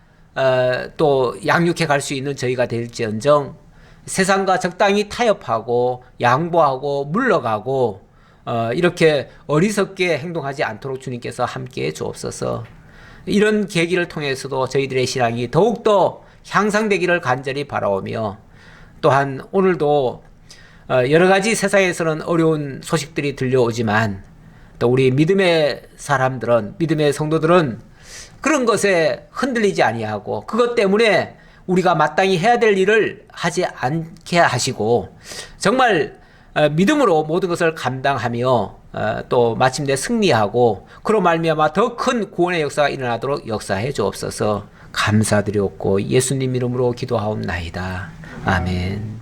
또 양육해 갈 수 있는 저희가 될지언정 세상과 적당히 타협하고 양보하고 물러가고 이렇게 어리석게 행동하지 않도록 주님께서 함께해 주옵소서. 이런 계기를 통해서도 저희들의 신앙이 더욱더 향상되기를 간절히 바라오며 또한 오늘도 여러 가지 세상에서는 어려운 소식들이 들려오지만 또 우리 믿음의 사람들은, 믿음의 성도들은 그런 것에 흔들리지 아니하고 그것 때문에 우리가 마땅히 해야 될 일을 하지 않게 하시고 정말 믿음으로 모든 것을 감당하며 또 마침내 승리하고 그로 말미암아 더 큰 구원의 역사가 일어나도록 역사해 주옵소서. 감사드리옵고 예수님 이름으로 기도하옵나이다. 아멘.